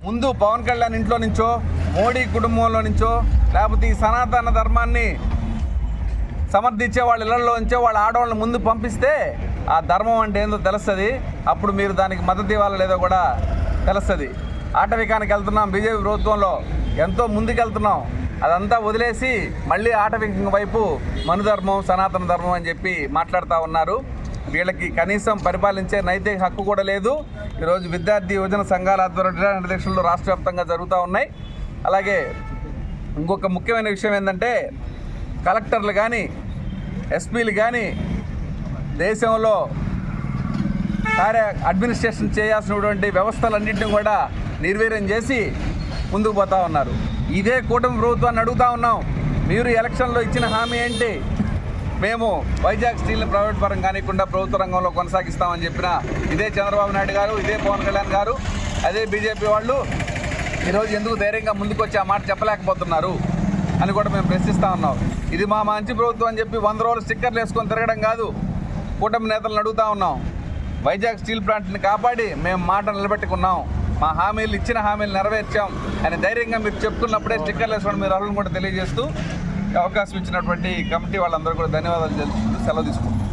ముందు పవన్ కళ్యాణ్ ఇంట్లో నుంచో, మోడీ కుటుంబంలో నుంచో, లేకపోతే ఈ సనాతన ధర్మాన్ని సమర్థించే వాళ్ళ ఇళ్లలో నుంచో వాళ్ళ ఆడవాళ్ళని ముందు పంపిస్తే ఆ ధర్మం అంటే ఏందో తెలుస్తుంది. అప్పుడు మీరు దానికి మద్దతు ఇవ్వాలో లేదో కూడా తెలుస్తుంది. ఆటవికానికి వెళ్తున్నాం, బీజేపీ ప్రభుత్వంలో ఎంతో ముందుకెళ్తున్నాం. అదంతా వదిలేసి మళ్ళీ ఆటవికం వైపు మనుధర్మం, సనాతన ధర్మం అని చెప్పి మాట్లాడుతూ ఉన్నారు. వీళ్ళకి కనీసం పరిపాలించే నైతిక హక్కు కూడా లేదు. ఈరోజు విద్యార్థి యువజన సంఘాల ఆధ్వర్యంలో నిర్దేశనలు రాష్ట్ర వ్యాప్తంగా జరుగుతూ ఉన్నాయి. అలాగే ఇంకొక ముఖ్యమైన విషయం ఏంటంటే, కలెక్టర్లు కానీ ఎస్పీలు కానీ దేశంలో అడ్మినిస్ట్రేషన్ చేయాల్సినటువంటి వ్యవస్థలన్నింటినీ కూడా నిర్వీర్యం చేసి ముందుకు పోతూ ఉన్నారు. ఇదే కూటమి ప్రభుత్వాన్ని అడుగుతూ ఉన్నాం, మీరు ఎలక్షన్లో ఇచ్చిన హామీ ఏంటి? మేము వైజాగ్ స్టీల్ని ప్రైవేట్ పరం కానికుండా ప్రభుత్వ రంగంలో కొనసాగిస్తామని చెప్పిన ఇదే చంద్రబాబు నాయుడు గారు, ఇదే పవన్ కళ్యాణ్ గారు, అదే బీజేపీ వాళ్ళు ఈరోజు ఎందుకు ధైర్యంగా ముందుకు వచ్చి ఆ మాట చెప్పలేకపోతున్నారు అని కూడా మేము ప్రశ్నిస్తూ ఉన్నాం. ఇది మా మంచి ప్రభుత్వం అని చెప్పి 100 రోజులు స్టిక్కర్లు వేసుకొని తిరగడం కాదు. కూటమి నేతలను అడుగుతూ ఉన్నాం, వైజాగ్ స్టీల్ ప్లాంట్ని కాపాడి మేము మాట నిలబెట్టుకున్నాం, మా హామీలు ఇచ్చిన హామీలు నెరవేర్చాం అని ధైర్యంగా మీరు చెప్పుకున్నప్పుడే స్టిక్కర్లు వేసుకోండి మీరు అర్హులను కూడా తెలియజేస్తూ అవకాశం ఇచ్చినటువంటి కమిటీ వాళ్ళందరూ కూడా ధన్యవాదాలు తెలుపుతూ సెలవు తీసుకుంటాం.